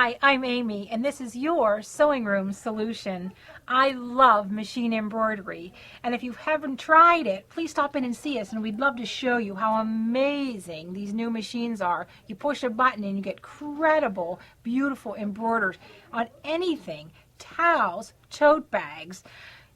Hi, I'm Amy, and this is your sewing room solution. I love machine embroidery, and if you haven't tried it, please stop in and see us, and we'd love to show you how amazing these new machines are. You push a button and you get credible, beautiful embroideries on anything, towels, tote bags,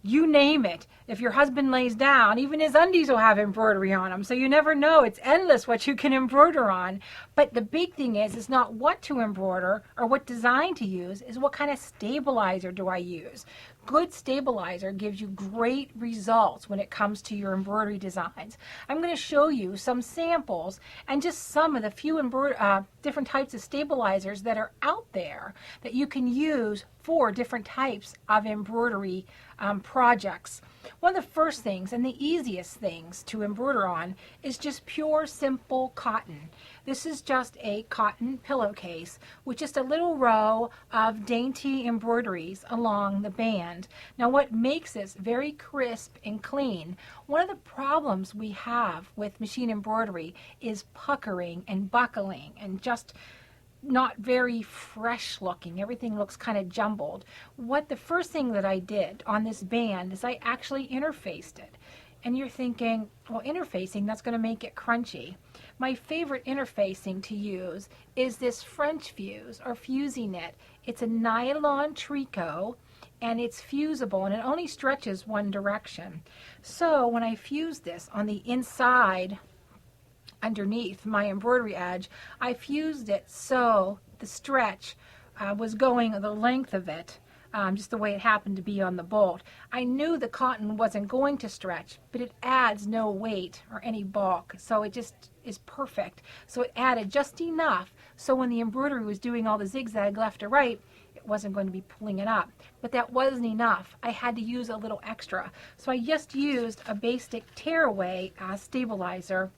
you name it. If your husband lays down, even his undies will have embroidery on them. So you never know. It's endless what you can embroider on. But the big thing is not what to embroider or what design to use, is what kind of stabilizer do I use. Good stabilizer gives you great results when it comes to your embroidery designs. I'm going to show you some samples and just some of the few different types of stabilizers that are out there that you can use for different types of embroidery projects. One of the first things and the easiest things to embroider on is just pure simple cotton. This is just a cotton pillowcase with just a little row of dainty embroideries along the band. Now what makes this very crisp and clean, one of the problems we have with machine embroidery is puckering and buckling and just not very fresh looking. Everything looks kind of jumbled. The first thing that I did on this band is I actually interfaced it. And you're thinking, well, interfacing, that's going to make it crunchy. My favorite interfacing to use is this French fuse or fusing knit. It's a nylon tricot and it's fusible and it only stretches one direction. So when I fuse this on the inside underneath my embroidery edge, I fused it so the stretch was going the length of it, just the way it happened to be on the bolt. I knew the cotton wasn't going to stretch, but it adds no weight or any bulk, so it just is perfect. So it added just enough so when the embroidery was doing all the zigzag left to right, it wasn't going to be pulling it up. But that wasn't enough. I had to use a little extra. So I just used a basic tearaway stabilizer.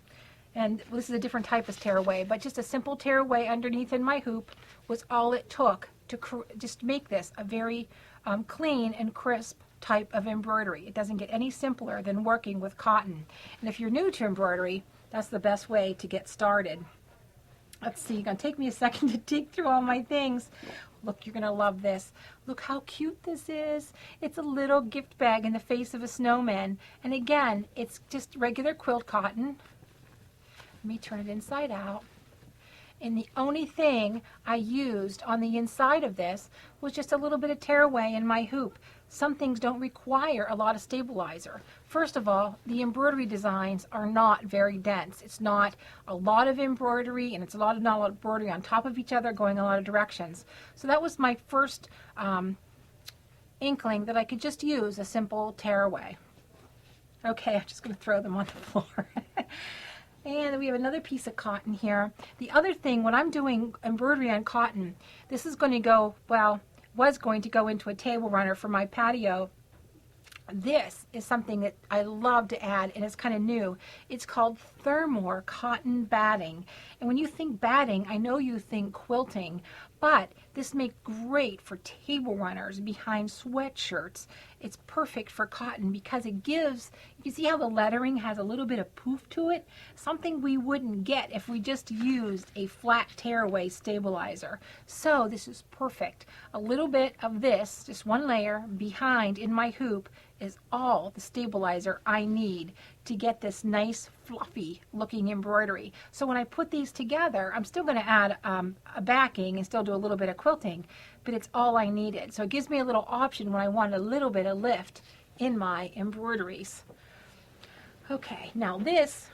And this is a different type of tearaway, but just a simple tearaway underneath in my hoop was all it took to just make this a very clean and crisp type of embroidery. It doesn't get any simpler than working with cotton. And if you're new to embroidery, that's the best way to get started. Let's see, it's going to take me a second to dig through all my things. Look, you're going to love this. Look how cute this is. It's a little gift bag in the face of a snowman. And again, it's just regular quilt cotton. Let me turn it inside out. And the only thing I used on the inside of this was just a little bit of tearaway in my hoop. Some things don't require a lot of stabilizer. First of all, the embroidery designs are not very dense. It's not a lot of embroidery, and it's not a lot of embroidery on top of each other going a lot of directions. So that was my first inkling that I could just use a simple tearaway. Okay, I'm just going to throw them on the floor. And we have another piece of cotton here. The other thing, when I'm doing embroidery on cotton, this is going to go, well, was going to go into a table runner for my patio. This is something that I love to add, and it's kind of new. It's called Thermore cotton batting. And when you think batting, I know you think quilting, but this makes great for table runners behind sweatshirts. It's perfect for cotton because it gives, you see how the lettering has a little bit of poof to it? Something we wouldn't get if we just used a flat tearaway stabilizer. So this is perfect. A little bit of this, just one layer behind in my hoop, is all the stabilizer I need to get this nice fluffy looking embroidery. So when I put these together, I'm still going to add a backing and still do a little bit of quilting, but it's all I needed. So it gives me a little option when I want a little bit of lift in my embroideries. Okay, now this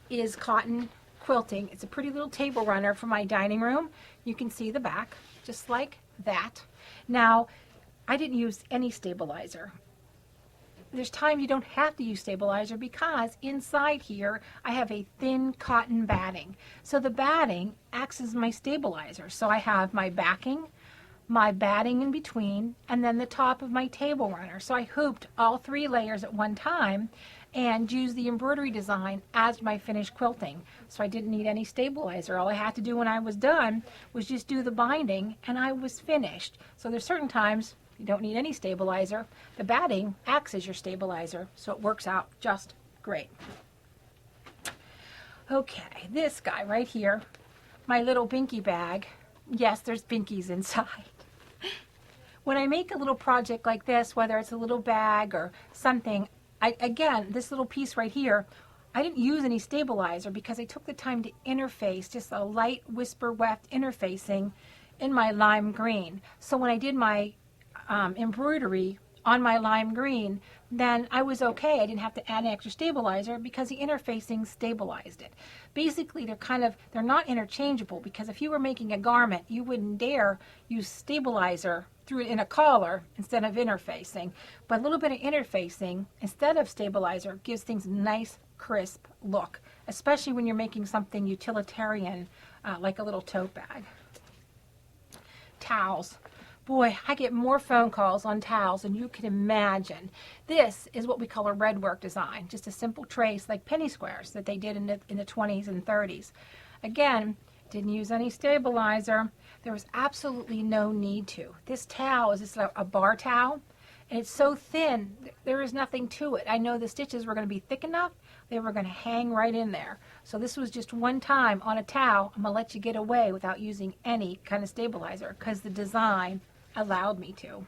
is cotton quilting. It's a pretty little table runner for my dining room. You can see the back, just like that. Now, I didn't use any stabilizer. There's times you don't have to use stabilizer because inside here I have a thin cotton batting. So the batting acts as my stabilizer. So I have my backing, my batting in between, and then the top of my table runner. So I hooped all three layers at one time and used the embroidery design as my finished quilting. So I didn't need any stabilizer. All I had to do when I was done was just do the binding and I was finished. So there's certain times you don't need any stabilizer. The batting acts as your stabilizer, so it works out just great. Okay, this guy right here, my little binky bag. Yes, there's binkies inside. When I make a little project like this, whether it's a little bag or something, again, this little piece right here, I didn't use any stabilizer because I took the time to interface, just a light whisper weft interfacing in my lime green. So when I did my embroidery on my lime green, then I was okay. I didn't have to add an extra stabilizer because the interfacing stabilized it. Basically, they're not interchangeable, because if you were making a garment, you wouldn't dare use stabilizer through it in a collar instead of interfacing. But a little bit of interfacing instead of stabilizer gives things a nice, crisp look, especially when you're making something utilitarian like a little tote bag. Towels. Boy, I get more phone calls on towels than you can imagine. This is what we call a red work design, just a simple trace like penny squares that they did in the 20s and 30s. Again, didn't use any stabilizer. There was absolutely no need to. This towel is just a bar towel, and it's so thin, there is nothing to it. I know the stitches were going to be thick enough, they were going to hang right in there. So this was just one time on a towel. I'm going to let you get away without using any kind of stabilizer because the design allowed me to.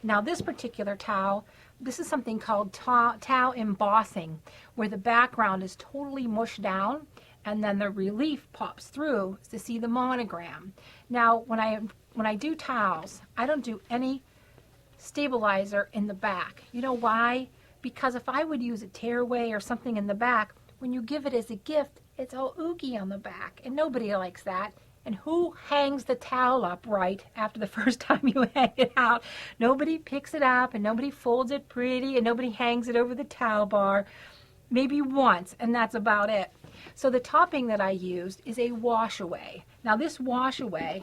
Now this particular towel, this is something called towel embossing, where the background is totally mushed down and then the relief pops through to see the monogram. Now when I do towels, I don't do any stabilizer in the back. You know why? Because if I would use a tearaway or something in the back, when you give it as a gift, it's all ooky on the back, and nobody likes that. And who hangs the towel up right after the first time you hang it out? Nobody picks it up, and nobody folds it pretty, and nobody hangs it over the towel bar. Maybe once, and that's about it. So the topping that I used is a wash away. Now this wash away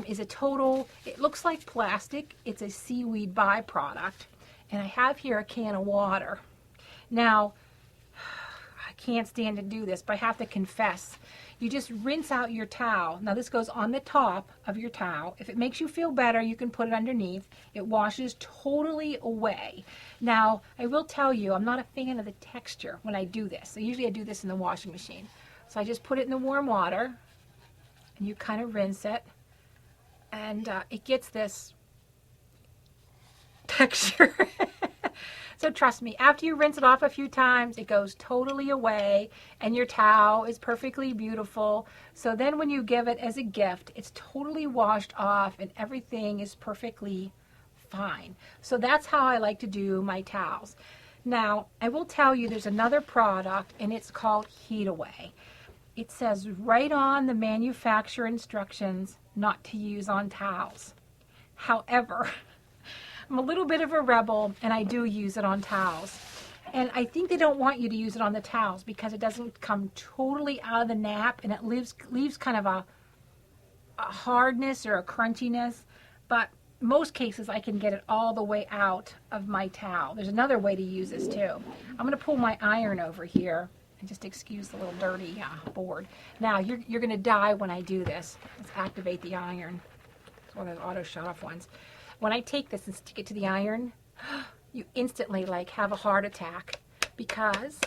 is a total, it looks like plastic. It's a seaweed byproduct. And I have here a can of water. Now, I can't stand to do this, but I have to confess. You just rinse out your towel. Now this goes on the top of your towel. If it makes you feel better, you can put it underneath. It washes totally away. Now, I will tell you, I'm not a fan of the texture when I do this. So usually I do this in the washing machine. So I just put it in the warm water, and you kind of rinse it, and it gets this texture. So trust me, after you rinse it off a few times, it goes totally away, and your towel is perfectly beautiful. So then when you give it as a gift, it's totally washed off and everything is perfectly fine. So that's how I like to do my towels. Now, I will tell you there's another product, and it's called Heat Away. It says right on the manufacturer instructions not to use on towels. However, I'm a little bit of a rebel, and I do use it on towels. And I think they don't want you to use it on the towels because it doesn't come totally out of the nap, and it leaves kind of a hardness or a crunchiness. But most cases, I can get it all the way out of my towel. There's another way to use this too. I'm going to pull my iron over here and just excuse the little dirty board. Now, you're going to die when I do this. Let's activate the iron. It's one of those auto shut off ones. When I take this and stick it to the iron, you instantly have a heart attack because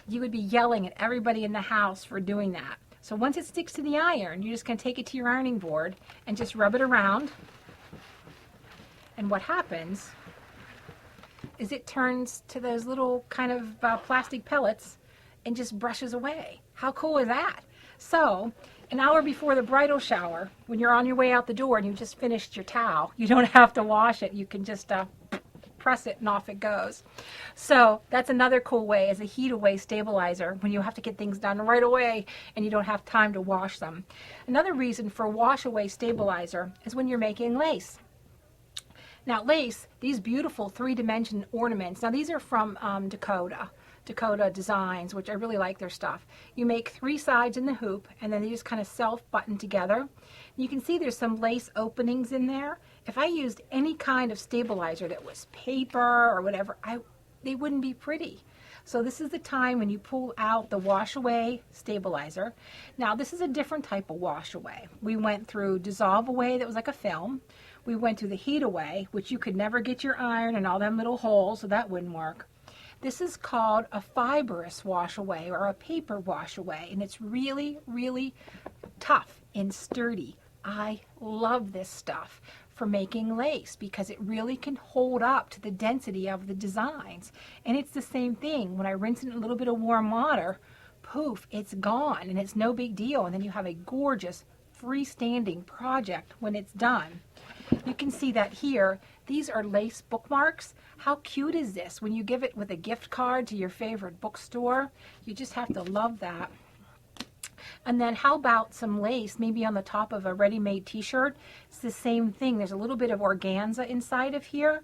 you would be yelling at everybody in the house for doing that. So once it sticks to the iron, you're just going to take it to your ironing board and just rub it around. And what happens is it turns to those little kind of plastic pellets and just brushes away. How cool is that? So an hour before the bridal shower, when you're on your way out the door and you just finished your towel, you don't have to wash it. You can just press it and off it goes. So that's another cool way, as a heat away stabilizer when you have to get things done right away and you don't have time to wash them. Another reason for wash away stabilizer is when you're making lace. Now lace, these beautiful 3-dimension ornaments, now these are from Dakota Designs, which I really like their stuff. You make 3 sides in the hoop, and then they just kind of self-button together. You can see there's some lace openings in there. If I used any kind of stabilizer that was paper or whatever, they wouldn't be pretty. So this is the time when you pull out the wash away stabilizer. Now this is a different type of wash away. We went through dissolve away, that was like a film. We went through the heat away, which you could never get your iron in all them little holes, so that wouldn't work. This is called a fibrous wash away or a paper wash away, and it's really, really tough. and sturdy. I love this stuff for making lace because it really can hold up to the density of the designs. And it's the same thing. When I rinse it in a little bit of warm water, poof, it's gone and it's no big deal. And then you have a gorgeous freestanding project when it's done. You can see that here. These are lace bookmarks. How cute is this? When you give it with a gift card to your favorite bookstore, you just have to love that. And then how about some lace maybe on the top of a ready-made t-shirt? It's the same thing. There's a little bit of organza inside of here.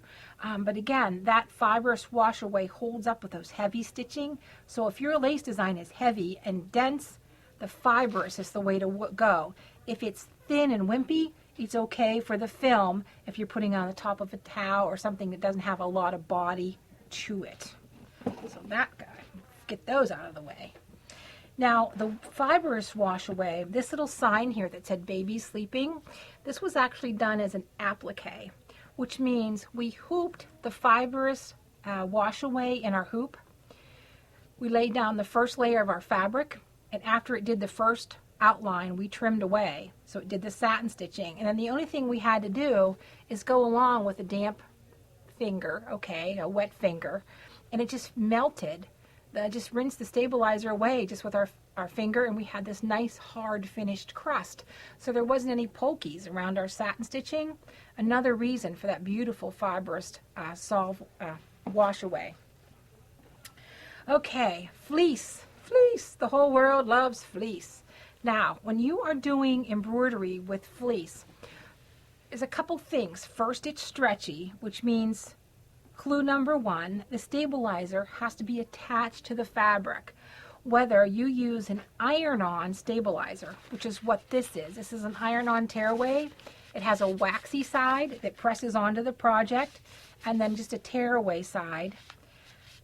But again, that fibrous wash away holds up with those heavy stitching. So if your lace design is heavy and dense, the fibrous is the way to go. If it's thin and wimpy, it's okay for the film if you're putting on the top of a towel or something that doesn't have a lot of body to it. So that guy, get those out of the way. Now, the fibrous wash away, this little sign here that said baby sleeping, this was actually done as an applique, which means we hooped the fibrous wash away in our hoop. We laid down the first layer of our fabric, and after it did the first outline, we trimmed away. So it did the satin stitching. And then the only thing we had to do is go along with a damp finger, okay, a wet finger, and it just melted. Just rinse the stabilizer away just with our finger, and we had this nice hard finished crust. So there wasn't any pokies around our satin stitching. Another reason for that beautiful fibrous wash away. Okay, fleece. Fleece. The whole world loves fleece. Now, when you are doing embroidery with fleece, there's a couple things. First, it's stretchy, which means clue number one, the stabilizer has to be attached to the fabric. Whether you use an iron-on stabilizer, which is what this is. This is an iron-on tearaway. It has a waxy side that presses onto the project, and then just a tearaway side.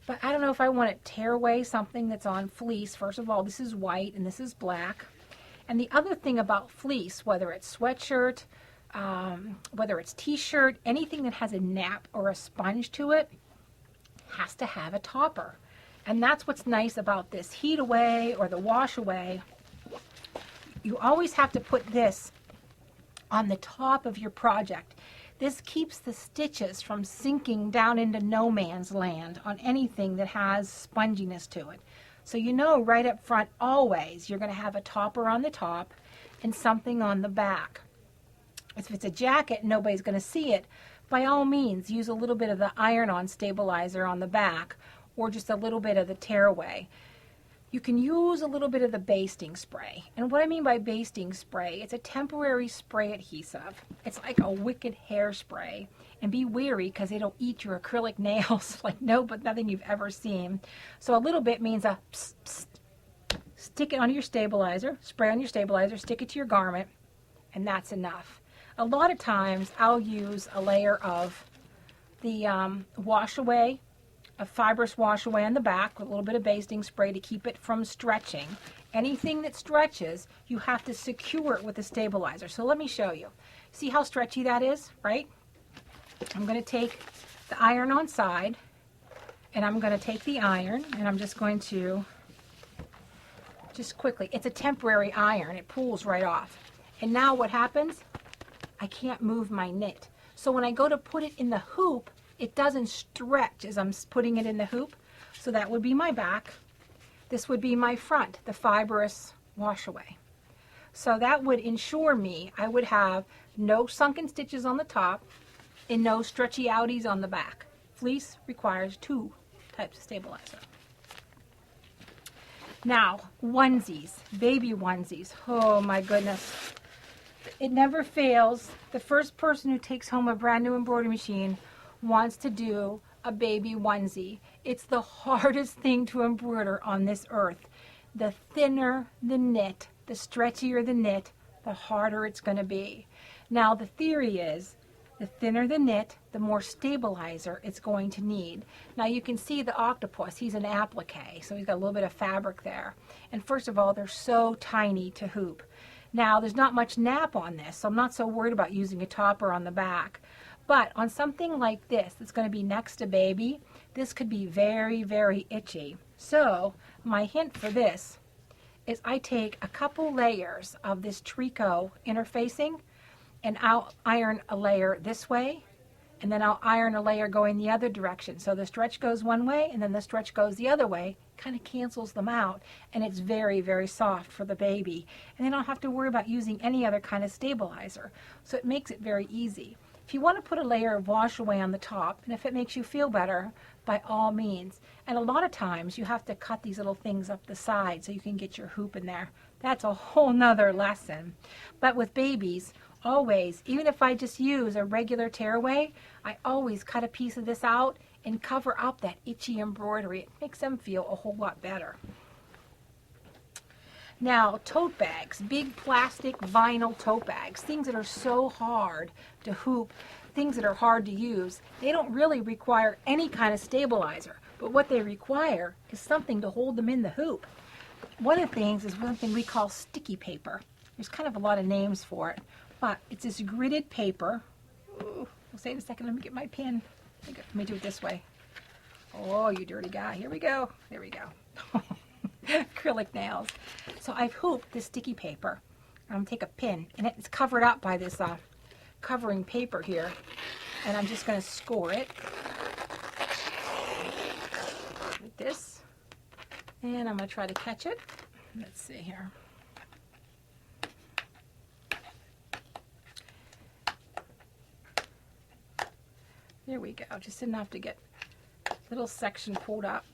But I don't know if I want to tear away something that's on fleece. First of all, this is white and this is black. And the other thing about fleece, whether it's sweatshirt, whether it's t-shirt, anything that has a nap or a sponge to it has to have a topper. And that's what's nice about this heat away or the wash away. You always have to put this on the top of your project. This keeps the stitches from sinking down into no man's land on anything that has sponginess to it. So you know right up front always you're going to have a topper on the top and something on the back. If it's a jacket, nobody's going to see it. By all means, use a little bit of the iron-on stabilizer on the back or just a little bit of the tearaway. You can use a little bit of the basting spray. And what I mean by basting spray, it's a temporary spray adhesive. It's like a wicked hairspray. And be wary because it'll eat your acrylic nails like nothing you've ever seen. So a little bit means a psst, psst. Stick it on your stabilizer, spray on your stabilizer, stick it to your garment, and that's enough. A lot of times I'll use a layer of the wash away, a fibrous wash away on the back with a little bit of basting spray to keep it from stretching. Anything that stretches, you have to secure it with a stabilizer. So let me show you. See how stretchy that is, right? I'm going to take the iron-on side, and I'm going to take the iron, and I'm just going to just quickly, it's a temporary iron, it pulls right off. And now what happens? I can't move my knit. So when I go to put it in the hoop, it doesn't stretch as I'm putting it in the hoop. So that would be my back. This would be my front, the fibrous wash away. So that would ensure me I would have no sunken stitches on the top and no stretchy outies on the back. Fleece requires two types of stabilizer. Now, onesies, baby onesies. Oh my goodness. It never fails. The first person who takes home a brand new embroidery machine wants to do a baby onesie. It's the hardest thing to embroider on this earth. The thinner the knit, the stretchier the knit, the harder it's going to be. Now the theory is the thinner the knit, the more stabilizer it's going to need. Now you can see the octopus, he's an applique, so he's got a little bit of fabric there. And first of all, they're so tiny to hoop. Now there's not much nap on this, so I'm not so worried about using a topper on the back. But on something like this that's going to be next to baby, this could be very, very itchy. So my hint for this is I take a couple layers of this tricot interfacing, and I'll iron a layer this way, and then I'll iron a layer going the other direction. So the stretch goes one way and then the stretch goes the other way, kind of cancels them out, and it's very, very soft for the baby. And they don't have to worry about using any other kind of stabilizer. So it makes it very easy. If you want to put a layer of wash away on the top, and if it makes you feel better, by all means. And a lot of times you have to cut these little things up the side so you can get your hoop in there. That's a whole nother lesson. But with babies, always, even if I just use a regular tearaway, I always cut a piece of this out and cover up that itchy embroidery. It makes them feel a whole lot better. Now, tote bags, big plastic vinyl tote bags, things that are so hard to hoop, things that are hard to use, they don't really require any kind of stabilizer, but what they require is something to hold them in the hoop. One of the things is one thing we call sticky paper. There's kind of a lot of names for it, but it's this gridded paper. Ooh, I'll say in a second, let me get my pen. Let me do it this way. Oh, you dirty guy. Here we go. There we go. Acrylic nails. So I've hooped this sticky paper. I'm going to take a pin, and it's covered up by this covering paper here, and I'm just going to score it with this, and I'm going to try to catch it. Let's see here. There we go, just enough to get a little section pulled up.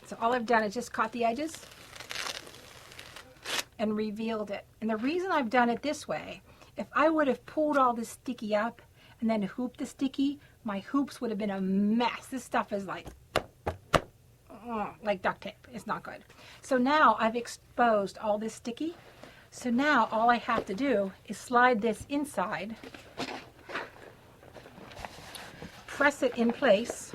So all I've done is just caught the edges and revealed it. And the reason I've done it this way, if I would have pulled all this sticky up and then hooped the sticky, my hoops would have been a mess. This stuff is like duct tape. It's not good. So now I've exposed all this sticky. So now all I have to do is slide this inside, press it in place,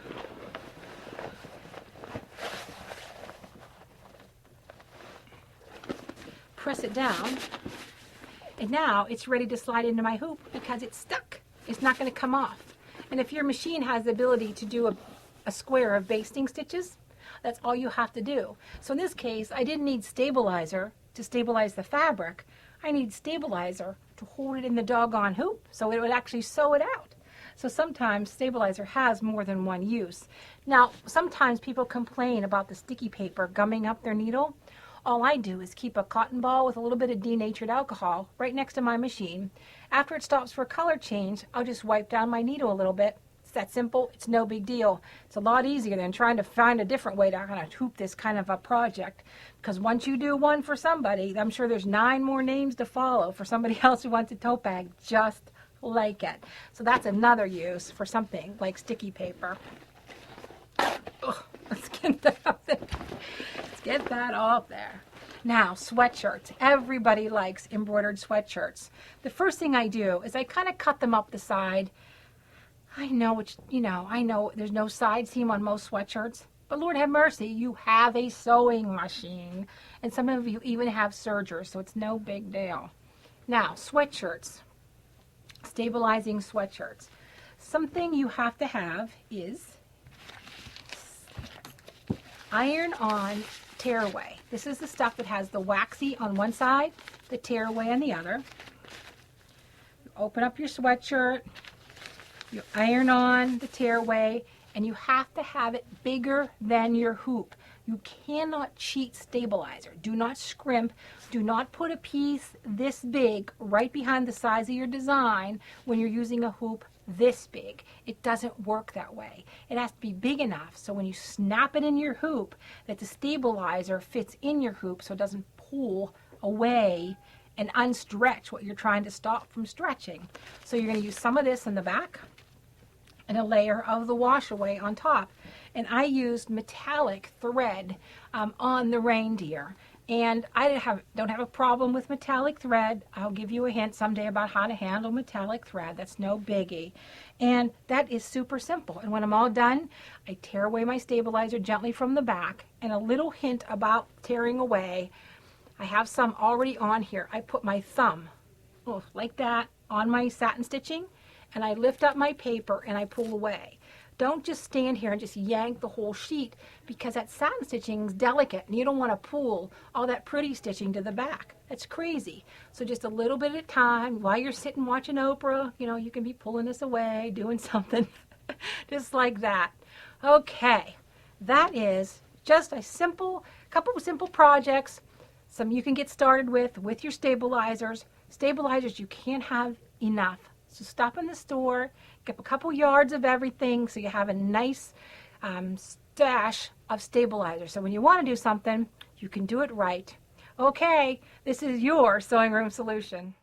press it down, and now it's ready to slide into my hoop because it's stuck. It's not going to come off. And if your machine has the ability to do a square of basting stitches, that's all you have to do. So in this case, I didn't need stabilizer to stabilize the fabric. I need stabilizer to hold it in the doggone hoop so it would actually sew it out. So sometimes stabilizer has more than one use. Now, sometimes people complain about the sticky paper gumming up their needle. All I do is keep a cotton ball with a little bit of denatured alcohol right next to my machine. After it stops for color change, I'll just wipe down my needle a little bit. It's that simple. It's no big deal. It's a lot easier than trying to find a different way to kind of hoop this kind of a project. Because once you do one for somebody, I'm sure there's 9 more names to follow for somebody else who wants a tote bag just like it. So that's another use for something like sticky paper. Ugh, let's get that up there. Let's get that off there. Now, sweatshirts. Everybody likes embroidered sweatshirts. The first thing I do is I kind of cut them up the side. I know I know there's no side seam on most sweatshirts, but Lord have mercy, you have a sewing machine, and some of you even have sergers, so it's no big deal. Now, sweatshirts. Stabilizing sweatshirts. Something you have to have is iron-on tearaway. This is the stuff that has the waxy on one side, the tearaway on the other. You open up your sweatshirt, you iron on the tearaway, and you have to have it bigger than your hoop. You cannot cheat stabilizer. Do not scrimp. Do not put a piece this big right behind the size of your design when you're using a hoop this big. It doesn't work that way. It has to be big enough so when you snap it in your hoop that the stabilizer fits in your hoop so it doesn't pull away and unstretch what you're trying to stop from stretching. So you're going to use some of this in the back and a layer of the wash away on top. And I used metallic thread on the reindeer. And I don't have a problem with metallic thread. I'll give you a hint someday about how to handle metallic thread. That's no biggie. And that is super simple. And when I'm all done, I tear away my stabilizer gently from the back. And a little hint about tearing away, I have some already on here. I put my thumb, like that, on my satin stitching, and I lift up my paper and I pull away. Don't just stand here and just yank the whole sheet, because that satin stitching is delicate and you don't want to pull all that pretty stitching to the back. That's crazy. So just a little bit at a time. While you're sitting watching Oprah, you know, you can be pulling this away, doing something just like that. Okay, that is just a couple of simple projects. Some you can get started with your stabilizers. Stabilizers, you can't have enough. So stop in the store, get a couple yards of everything so you have a nice stash of stabilizers. So when you want to do something, you can do it right. Okay, this is your sewing room solution.